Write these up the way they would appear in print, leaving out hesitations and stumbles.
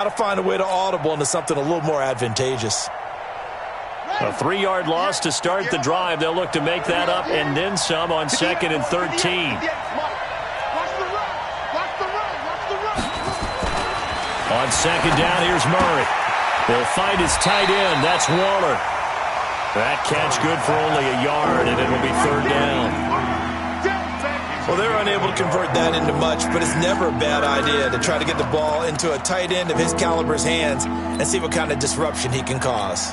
Got to find a way to audible into something a little more advantageous. A 3-yard loss to start the drive. They'll look to make that up and then some on 2nd and 13. On 2nd down, here's Murray. He'll find his tight end. That's Waller. That catch good for only a yard, and it'll be 3rd down. Well, they're unable to convert that into much, but it's never a bad idea to try to get the ball into a tight end of his caliber's hands and see what kind of disruption he can cause.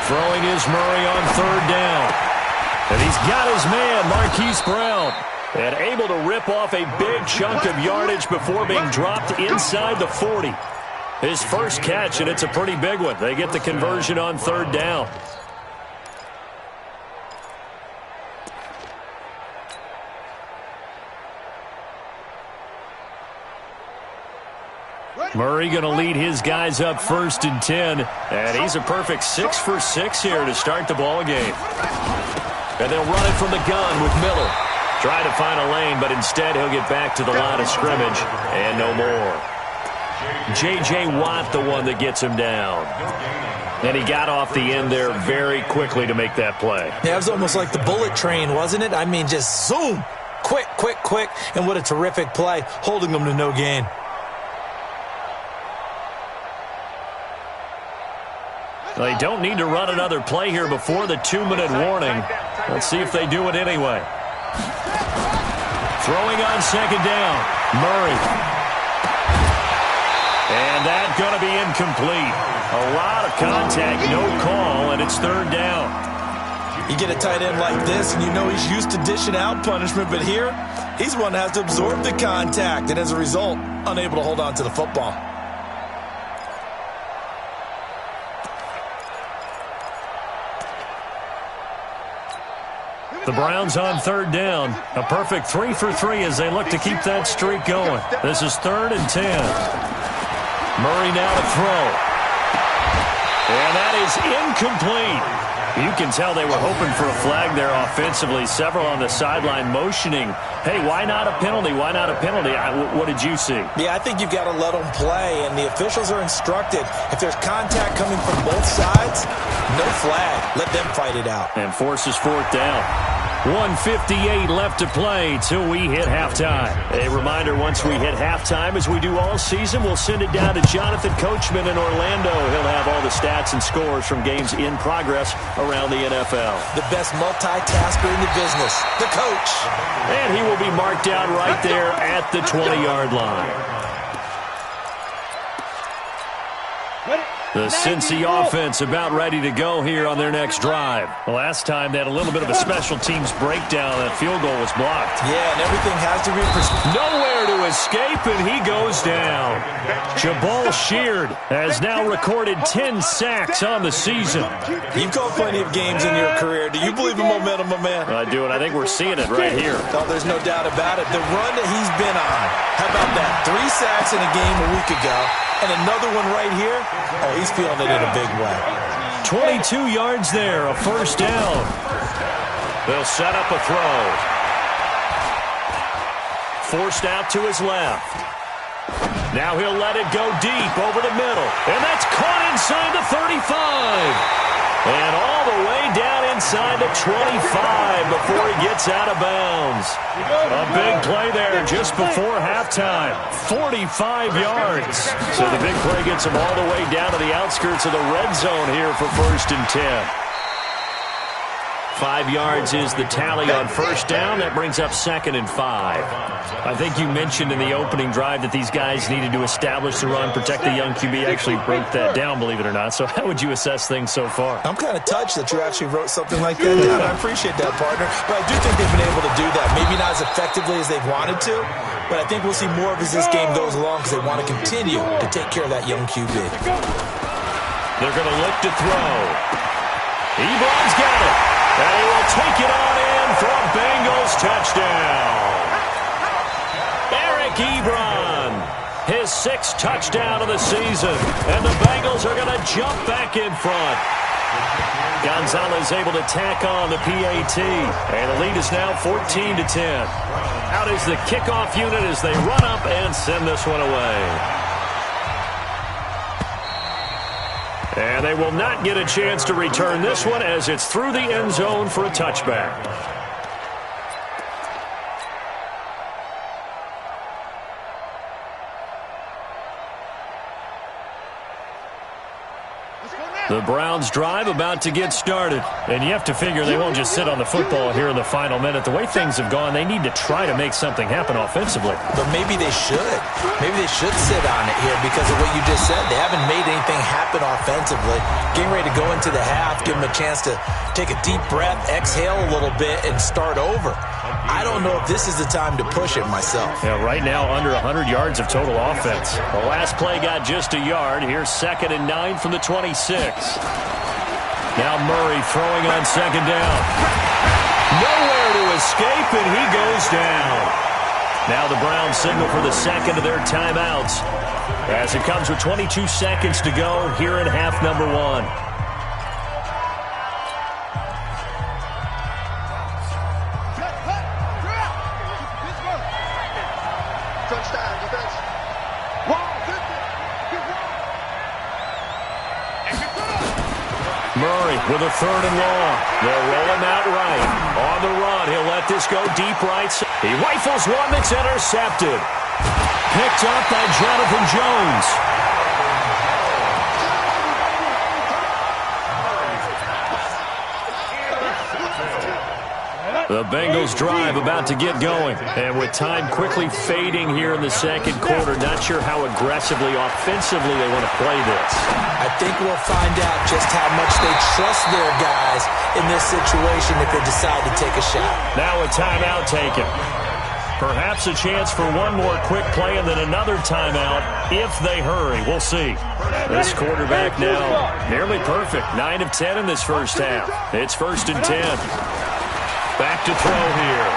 Throwing is Murray on 3rd down. And he's got his man, Marquise Brown. And able to rip off a big chunk of yardage before being dropped inside the 40. His first catch, and it's a pretty big one. They get the conversion on 3rd down. Murray going to lead his guys up 1st and 10. And he's a perfect 6 for 6 here to start the ball game. And they'll run it from the gun with Miller. Try to find a lane, but instead he'll get back to the line of scrimmage. And no more. J.J. Watt, the one that gets him down. And he got off the end there very quickly to make that play. Yeah, it was almost like the bullet train, wasn't it? I mean, just zoom. Quick, quick, quick. And what a terrific play, holding them to no gain. They don't need to run another play here before the 2-minute warning. Let's see if they do it anyway. Throwing on 2nd down. Murray. And that's going to be incomplete. A lot of contact, no call, and it's 3rd down. You get a tight end like this, and you know he's used to dishing out punishment, but here, he's one that has to absorb the contact, and as a result, unable to hold on to the football. The Browns on 3rd down. A perfect 3 for 3 as they look to keep that streak going. This is 3rd and 10. Murray now to throw. And that is incomplete. You can tell they were hoping for a flag there offensively. Several on the sideline motioning, hey, why not a penalty? Why not a penalty? What did you see? Yeah, I think you've got to let them play, and the officials are instructed. If there's contact coming from both sides, no flag. Let them fight it out. And forces 4th down. 1:58 left to play till we hit halftime. A reminder, once we hit halftime, as we do all season, we'll send it down to Jonathan Coachman in Orlando. He'll have all the stats and scores from games in progress around the NFL. The best multitasker in the business, the coach. And he will be marked down right there at the 20-yard line. The Cincy offense about ready to go here on their next drive. Last time they had a little bit of a special teams breakdown. That field goal was blocked. Yeah, and everything has to be... Nowhere to escape, and he goes down. Jabal Sheard has now recorded 10 sacks on the season. You've called plenty of games in your career. Do you believe in momentum, my man? I do, and I think we're seeing it right here. Oh, there's no doubt about it. The run that he's been on. How about that? 3 sacks in a game a week ago. And another one right here. Oh, he's feeling it in a big way. 22 yards there, a 1st down. They'll set up a throw. Forced out to his left. Now he'll let it go deep over the middle. And that's caught inside the 35. And all the way down inside the 25 before he gets out of bounds. A big play there just before halftime. 45 yards. So the big play gets him all the way down to the outskirts of the red zone here for 1st and 10. 5 yards is the tally on 1st down. That brings up 2nd and 5. I think you mentioned in the opening drive that these guys needed to establish the run, protect the young QB. Actually broke that down, believe it or not. So how would you assess things so far? I'm kind of touched that you actually wrote something like that down. I appreciate that, partner. But I do think they've been able to do that. Maybe not as effectively as they've wanted to, but I think we'll see more of as this game goes along because they want to continue to take care of that young QB. They're going to look to throw. Ebron's got it. And he will take it on in for a Bengals touchdown. Eric Ebron, his 6th touchdown of the season. And the Bengals are going to jump back in front. Gonzalez able to tack on the PAT. And the lead is now 14-10. Out is the kickoff unit as they run up and send this one away. And they will not get a chance to return this one as it's through the end zone for a touchback. The Browns drive about to get started. And you have to figure they won't just sit on the football here in the final minute. The way things have gone, they need to try to make something happen offensively. But maybe they should. Maybe they should sit on it here because of what you just said. They haven't made anything happen offensively. Getting ready to go into the half, give them a chance to take a deep breath, exhale a little bit, and start over. I don't know if this is the time to push it myself. Yeah, right now under 100 yards of total offense. The last play got just a yard. Here's 2nd and 9 from the 26. Now Murray throwing on 2nd down. Nowhere to escape, and he goes down. Now the Browns signal for the second of their timeouts as it comes with 22 seconds to go here in half number 1. Murray with a 3rd and long. They'll roll him out right. On the run, he'll let this go deep right. He rifles one that's intercepted. Picked up by Jonathan Jones. The Bengals drive about to get going. And with time quickly fading here in the second quarter, not sure how aggressively, offensively they want to play this. I think we'll find out just how much they trust their guys in this situation if they decide to take a shot. Now a timeout taken. Perhaps a chance for one more quick play and then another timeout if they hurry. We'll see. This quarterback now nearly perfect. 9 of 10 in this first half. It's 1st and 10. Back to throw here.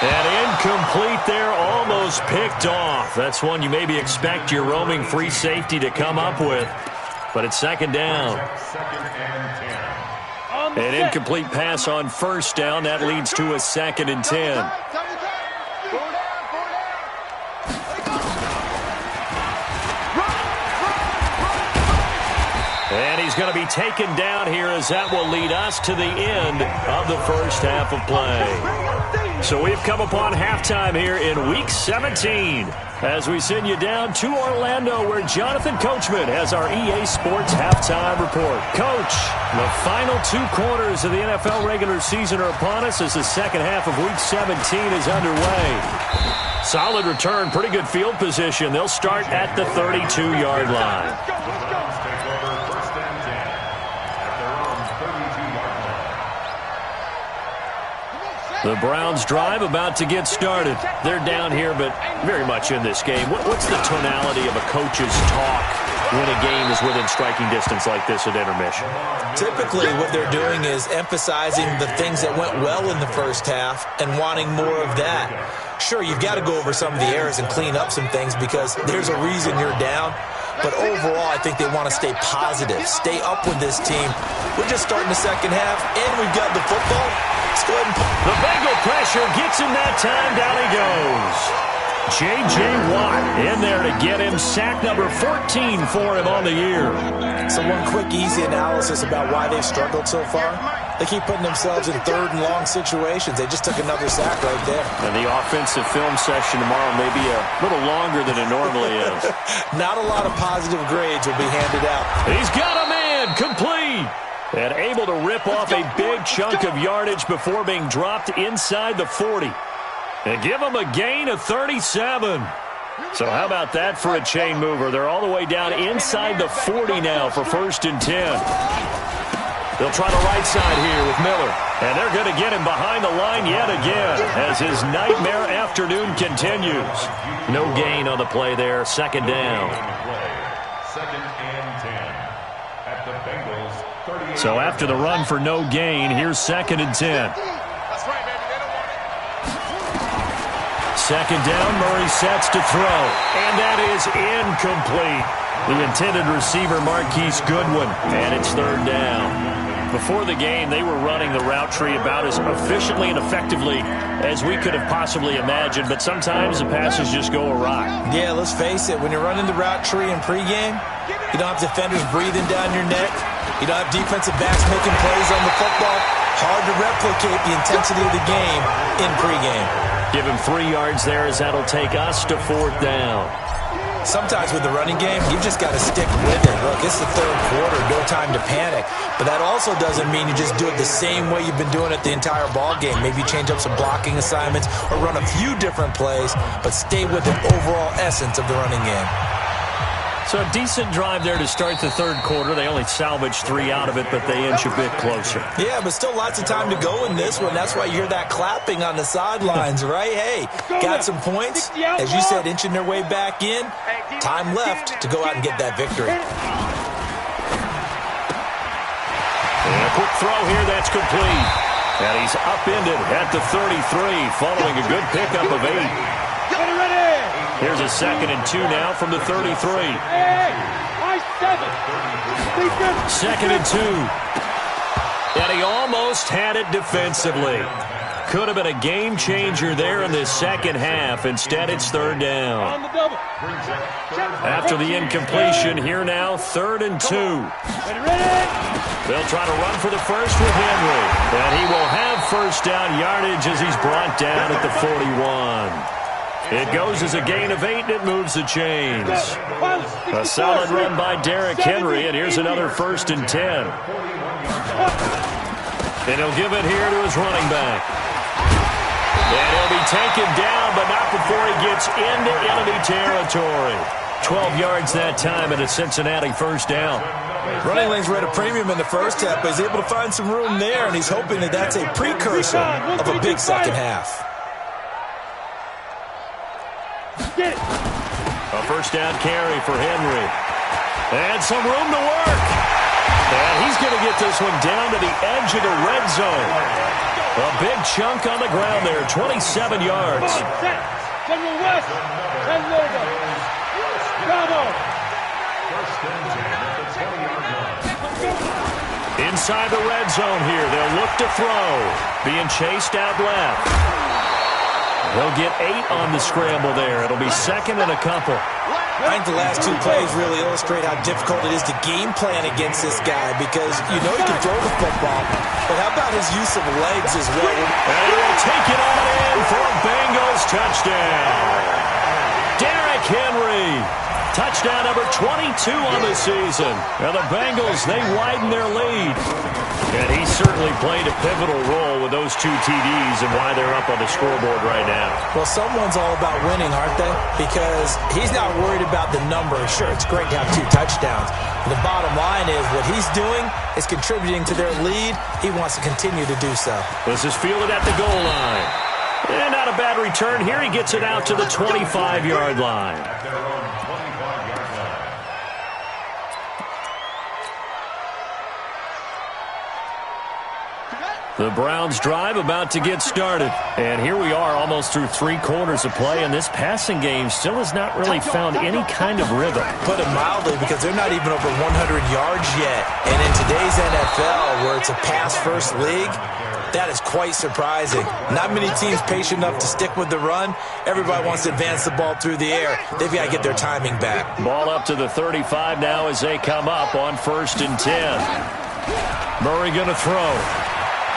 And incomplete there, almost picked off. That's one you maybe expect your roaming free safety to come up with. But it's 2nd down. An incomplete pass on 1st down. That leads to a 2nd and 10. And he's going to be taken down here as that will lead us to the end of the first half of play. So we've come upon halftime here in Week 17 as we send you down to Orlando where Jonathan Coachman has our EA Sports Halftime Report. Coach, the final 2 quarters of the NFL regular season are upon us as the second half of Week 17 is underway. Solid return, pretty good field position. They'll start at the 32-yard line. The Browns drive about to get started. They're down here, but very much in this game. What's the tonality of a coach's talk when a game is within striking distance like this at intermission? Typically, what they're doing is emphasizing the things that went well in the first half and wanting more of that. Sure, you've got to go over some of the errors and clean up some things because there's a reason you're down. But overall, I think they want to stay positive, stay up with this team. We're just starting the second half, and we've got the football. Let's go ahead and the Bengal pressure gets him that time. Down he goes. J.J. Watt in there to get him. Sack number 14 for him on the year. So one quick, easy analysis about why they've struggled so far. They keep putting themselves in 3rd and long situations. They just took another sack right there. And the offensive film session tomorrow may be a little longer than it normally is. Not a lot of positive grades will be handed out. He's got a man complete. And able to rip off a big chunk of yardage before being dropped inside the 40. And give him a gain of 37. So how about that for a chain mover? They're all the way down inside the 40 now for 1st and 10. They'll try the right side here with Miller. And they're going to get him behind the line yet again as his nightmare afternoon continues. No gain on the play there. 2nd down. 2nd and 10 at the Bengals 38. So after the run for no gain, here's 2nd and 10. second down. Murray sets to throw. And that is incomplete. The intended receiver, Marquise Goodwin. And it's third down. Before the game, they were running the route tree about as efficiently and effectively as we could have possibly imagined, but sometimes the passes just go awry. Yeah, let's face it, when you're running the route tree in pregame, you don't have defenders breathing down your neck. You don't have defensive backs making plays on the football. Hard to replicate the intensity of the game in pregame. Give him 3 yards there as that'll take us to fourth down. Sometimes with the running game, you've just got to stick with it. Look, it's the third quarter, no time to panic. But that also doesn't mean you just do it the same way you've been doing it the entire ball game. Maybe change up some blocking assignments or run a few different plays, but stay with the overall essence of the running game. So a decent drive there to start the third quarter. They only salvaged 3 out of it, but they inch a bit closer. Yeah, but still lots of time to go in this one. That's why you hear that clapping on the sidelines, right? Hey, got some points. As you said, inching their way back in. Time left to go out and get that victory. And a quick throw here, that's complete. And he's upended at the 33, following a good pickup of 8. Here's a 2nd and 2 now from the 33. 2nd and 2. And he almost had it defensively. Could have been a game changer there in this second half. Instead, it's third down. After the incompletion, here now, 3rd and 2. They'll try to run for the first with Henry. And he will have first down yardage as he's brought down at the 41. It goes as a gain of 8, and it moves the chains. A solid run by Derrick Henry, and here's another 1st and 10. And he'll give it here to his running back. And he'll be taken down, but not before he gets into enemy territory. 12 yards that time, and a Cincinnati first down. Running lanes were at a premium in the first half, but he's able to find some room there, and he's hoping that that's a precursor of a big second half. A first down carry for Henry. And some room to work. And he's going to get this one down to the edge of the red zone. A big chunk on the ground there, 27 yards. Inside the red zone here, they'll look to throw. Being chased out left. They'll get 8 on the scramble there. It'll be 2nd and a couple. I think the last 2 plays really illustrate how difficult it is to game plan against this guy because you know he can throw the football, but how about his use of legs as well? And he will take it on in for a Bengals touchdown. Derrick Henry, touchdown number 22 on the season. Now the Bengals, they widen their lead. And he certainly played a pivotal role with those 2 TDs and why they're up on the scoreboard right now. Well, someone's all about winning, aren't they? Because he's not worried about the number. Sure, it's great to have 2 touchdowns. But the bottom line is what he's doing is contributing to their lead. He wants to continue to do so. This is fielded at the goal line. And not a bad return here. He gets it out to the 25-yard line. The Browns drive about to get started. And here we are almost through 3 quarters of play, and this passing game still has not really found any kind of rhythm. Put it mildly, because they're not even over 100 yards yet. And in today's NFL, where it's a pass-first league, that is quite surprising. Not many teams patient enough to stick with the run. Everybody wants to advance the ball through the air. They've got to get their timing back. Ball up to the 35 now as they come up on 1st and 10. Murray going to throw.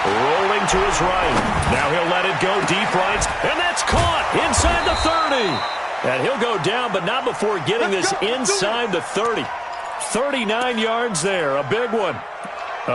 Rolling to his right. Now he'll let it go deep right. And that's caught inside the 30. And he'll go down, but not before getting this inside the 30. 39 yards there. A big one.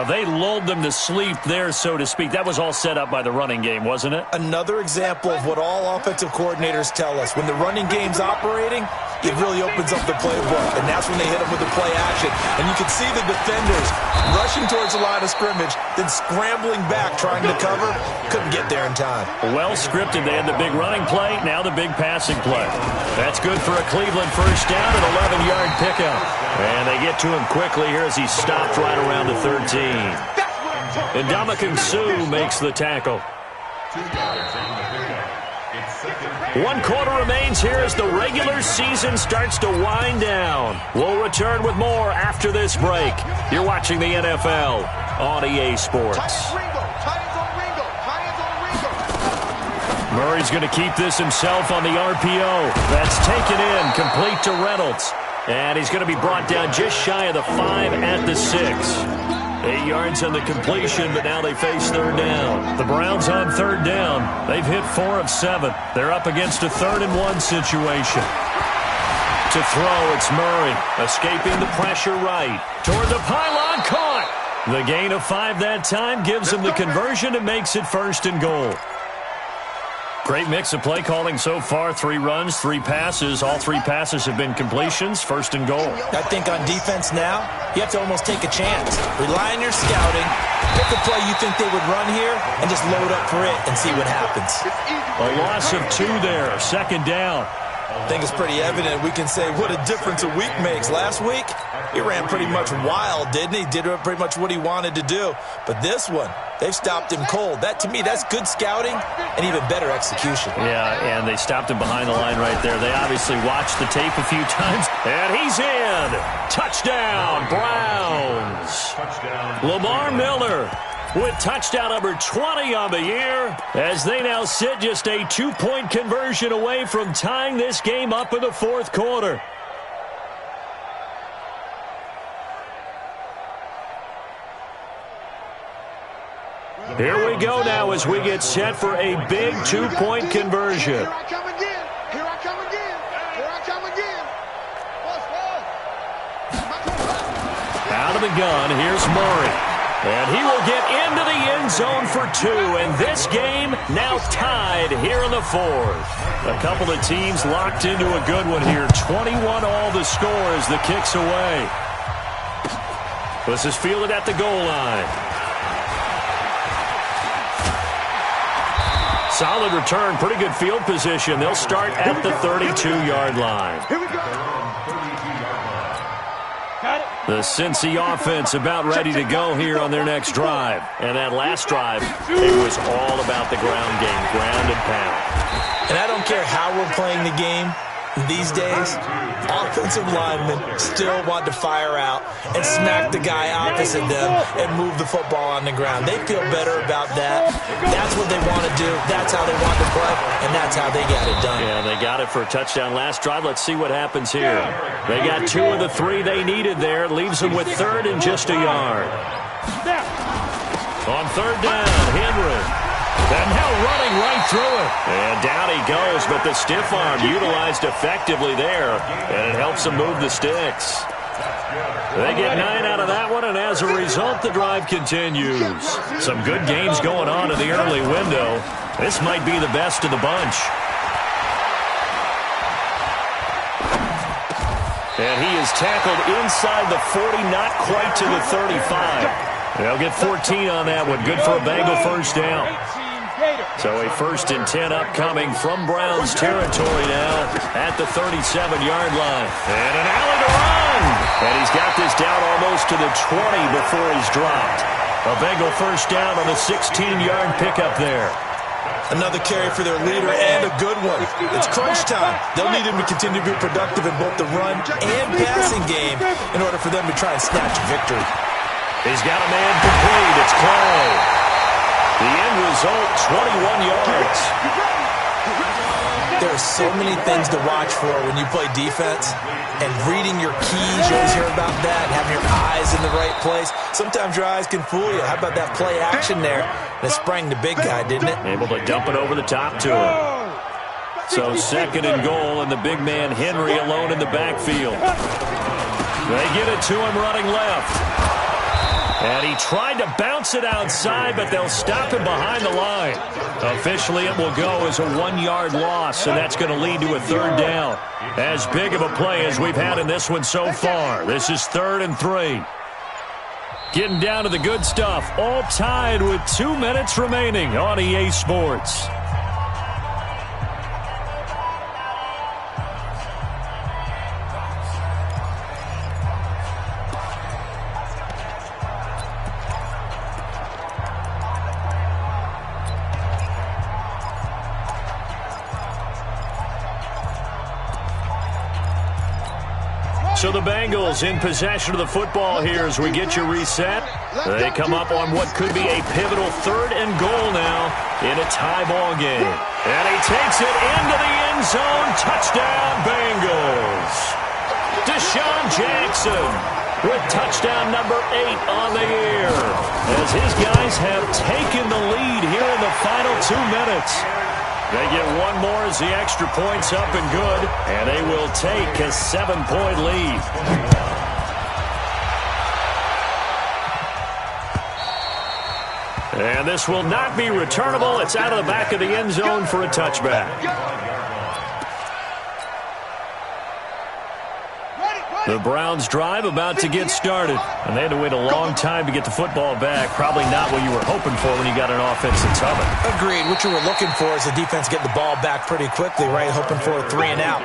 They lulled them to sleep there, so to speak. That was all set up by the running game, wasn't it? Another example of what all offensive coordinators tell us. When the running game's operating, it really opens up the playbook, and that's when they hit them with the play action. And you can see the defenders rushing towards the line of scrimmage, then scrambling back, trying to cover. Couldn't get there in time. Well scripted. They had the big running play, now the big passing play. That's good for a Cleveland first down, an 11-yard pickup. And they get to him quickly here as he stopped right around the 13. And Ndamukong Suh makes the tackle. 1 quarter remains here as the regular season starts to wind down. We'll return with more after this break. You're watching the NFL on EA Sports. Murray's going to keep this himself on the RPO. That's taken in, complete to Reynolds. And he's going to be brought down just shy of the 5 at the 6. 8 yards on the completion, but now they face third down. The Browns on third down. They've hit 4 of 7. They're up against a 3rd and 1 situation. To throw, it's Murray, escaping the pressure right. Toward the pylon, caught. The gain of 5 that time gives him the conversion and makes it 1st and goal. Great mix of play calling so far. 3 runs, 3 passes. All 3 passes have been completions. 1st and goal. I think on defense now, you have to almost take a chance. Rely on your scouting. Pick a play you think they would run here and just load up for it and see what happens. A loss of 2 there. 2nd down. I think it's pretty evident. We can say what a difference a week makes. Last week, he ran pretty much wild, didn't he? Did pretty much what he wanted to do. But this one, they've stopped him cold. That, to me, that's good scouting and even better execution. Yeah, and they stopped him behind the line right there. They obviously watched the tape a few times. And he's in. Touchdown, Browns. Lamar Miller with touchdown number 20 on the year, as they now sit just a 2-point conversion away from tying this game up in the 4th quarter. Here we go now as we get set for a big 2-point conversion. Here I come again. Here I come again. Here I come again. Out of the gun, here's Murray. And he will get into the end zone for 2. And this game now tied here in the 4th. A couple of teams locked into a good one here. 21 all the score as the kick's away. This is fielded at the goal line. Solid return, pretty good field position. They'll start at the 32-yard line. Here we go. The Cincy offense about ready to go here on their next drive. And that last drive, it was all about the ground game, ground and pound. And I don't care how we're playing the game these days, offensive linemen still want to fire out and smack the guy opposite them and move the football on the ground. They feel better about that. That's what they want to do. That's how they want to play, and that's how they got it done. Yeah, they got it for a touchdown last drive. Let's see what happens here. They got 2 of the 3 they needed there. Leaves them with 3rd and just a yard. On 3rd down, Henry. And now running right through it. And down he goes, but the stiff arm utilized effectively there. And it helps them move the sticks. They get 9 out of that one, and as a result, the drive continues. Some good games going on in the early window. This might be the best of the bunch. And he is tackled inside the 40, not quite to the 35. They'll get 14 on that one. Good for a Bengal 1st down. So a 1st and 10 upcoming from Browns territory now at the 37-yard line. And an alley to run. And he's got this down almost to the 20 before he's dropped. A Bengal 1st down on the 16-yard pickup there. Another carry for their leader and a good one. It's crunch time. They'll need him to continue to be productive in both the run and passing game in order for them to try and snatch a victory. He's got a man complete. It's Clay. The end result, 21 yards. There are so many things to watch for when you play defense. And reading your keys, you always hear about that. Having your eyes in the right place. Sometimes your eyes can fool you. How about that play action there? That sprang the big guy, didn't it? Able to dump it over the top to him. So 2nd and goal, and the big man Henry alone in the backfield. They get it to him running left. And he tried to bounce it outside, but they'll stop him behind the line. Officially, it will go as a 1-yard loss, and that's going to lead to a 3rd down. As big of a play as we've had in this one so far. This is 3rd and 3. Getting down to the good stuff. All tied with 2 minutes remaining on EA Sports. So the Bengals in possession of the football here as we get you reset. They come up on what could be a pivotal 3rd and goal now in a tie ball game. And he takes it into the end zone. Touchdown, Bengals. Deshaun Jackson with touchdown number 8 on the year as his guys have taken the lead here in the final 2 minutes. They get one more as the extra point's up and good, and they will take a 7-point lead. And this will not be returnable. It's out of the back of the end zone for a touchback. The Browns drive about to get started. And they had to wait a long time to get the football back. Probably not what you were hoping for when you got an offense that's humming. Agreed. What you were looking for is the defense getting the ball back pretty quickly, right? Hoping for a 3 and out.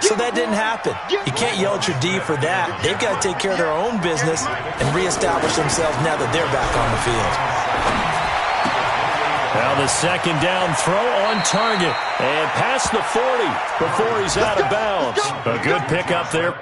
So that didn't happen. You can't yell at your D for that. They've got to take care of their own business and reestablish themselves now that they're back on the field. Now the second down throw on target. And past the 40 before he's out of bounds. A good pickup there.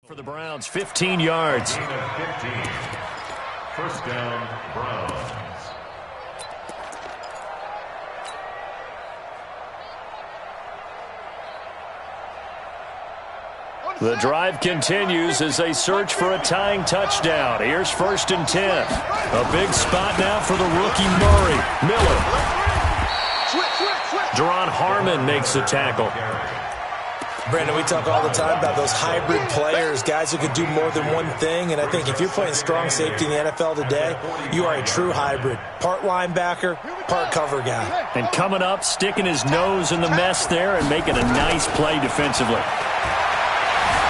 For the Browns, 15 yards. 15. First down, Browns. The drive continues as they search for a tying touchdown. Here's 1st and 10. A big spot now for the rookie Murray. Miller. Deron Harmon makes the tackle. Brandon, we talk all the time about those hybrid players, guys who could do more than one thing, and I think if you're playing strong safety in the NFL today, you are a true hybrid. Part linebacker, part cover guy. And coming up, sticking his nose in the mess there and making a nice play defensively.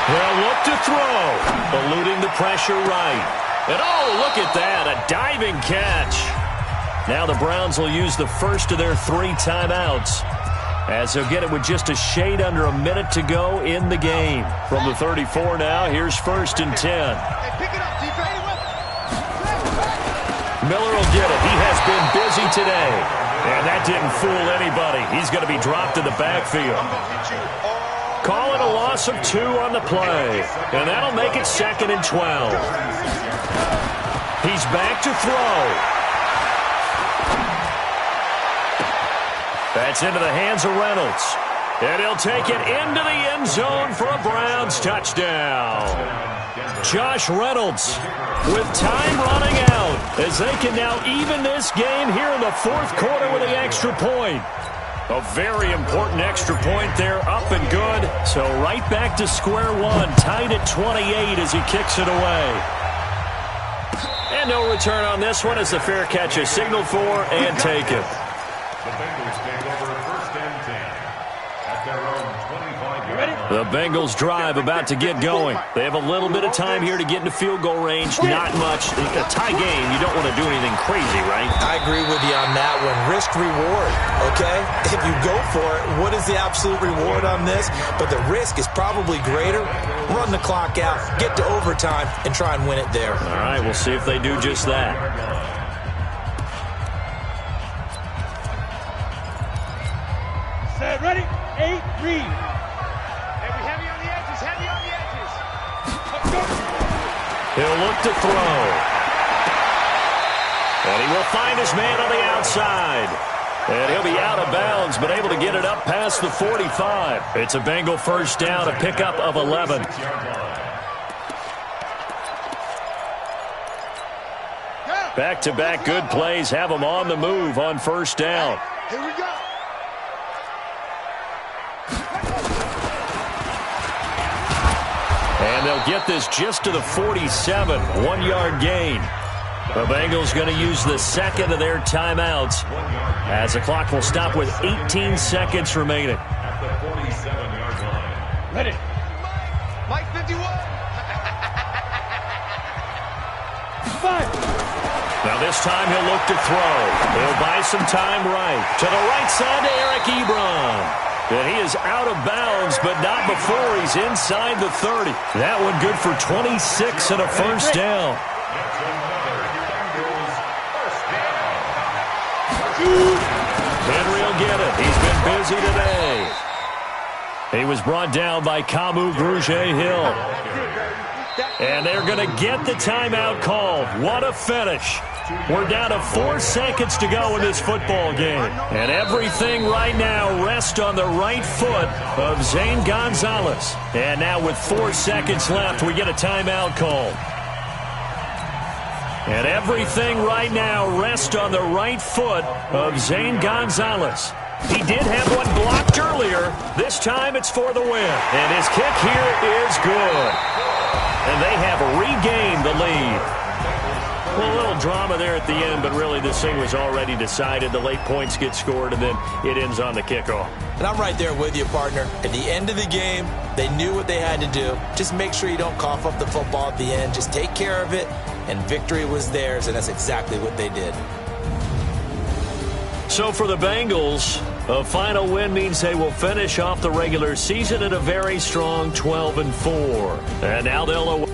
They'll look to throw, eluding the pressure right. And oh, look at that, a diving catch. Now the Browns will use the first of their 3 timeouts, as they'll get it with just a shade under a minute to go in the game. From the 34 now, here's 1st and 10. Miller will get it. He has been busy today. And that didn't fool anybody. He's going to be dropped in the backfield. Call it a loss of 2 on the play. And that'll make it 2nd and 12. He's back to throw. That's into the hands of Reynolds. And he'll take it into the end zone for a Browns touchdown. Josh Reynolds with time running out as they can now even this game here in the 4th quarter with the extra point. A very important extra point there, up and good. So right back to square one, tied at 28 as he kicks it away. And no return on this one as the fair catch is signaled for and taken. The Bengals take over 1st and 10 at their own 25-yard line. The Bengals drive about to get going. They have a little bit of time here to get into field goal range. Not much. A tie game, you don't want to do anything crazy, right? I agree with you on that one. Risk reward, okay? If you go for it, what is the absolute reward on this? But the risk is probably greater. Run the clock out, get to overtime, and try and win it there. All right, we'll see if they do just that. Set, ready, 8, read. Heavy on the edges, heavy on the edges. He'll look to throw. And he will find his man on the outside. And he'll be out of bounds, but able to get it up past the 45. It's a Bengal first down, a pickup of 11. Back-to-back good plays have them on the move on first down. Here we go. And they'll get this just to the 47, 1-yard gain. The Bengals going to use the second of their timeouts as the clock will stop with 18 seconds remaining. At the 47-yard line. Ready. Mike 51. Now this time he'll look to throw. He'll buy some time right. To the right side to Eric Ebron. And he is out of bounds, but not before he's inside the 30. That one good for 26 and a first down. Henry will get it. He's been busy today. He was brought down by Kamu Grugier-Hill. And they're going to get the timeout called. What a finish. We're down to 4 seconds to go in this football game. And everything right now rests on the right foot of Zane Gonzalez. And now with 4 seconds left, we get a timeout call. And everything right now rests on the right foot of Zane Gonzalez. He did have one blocked earlier. This time it's for the win. And his kick here is good. And they have regained the lead. Well, a little drama there at the end, but really this thing was already decided. The late points get scored, and then it ends on the kickoff. And I'm right there with you, partner. At the end of the game, they knew what they had to do. Just make sure you don't cough up the football at the end. Just take care of it, and victory was theirs, and that's exactly what they did. So for the Bengals, a final win means they will finish off the regular season at a very strong 12-4. And now they'll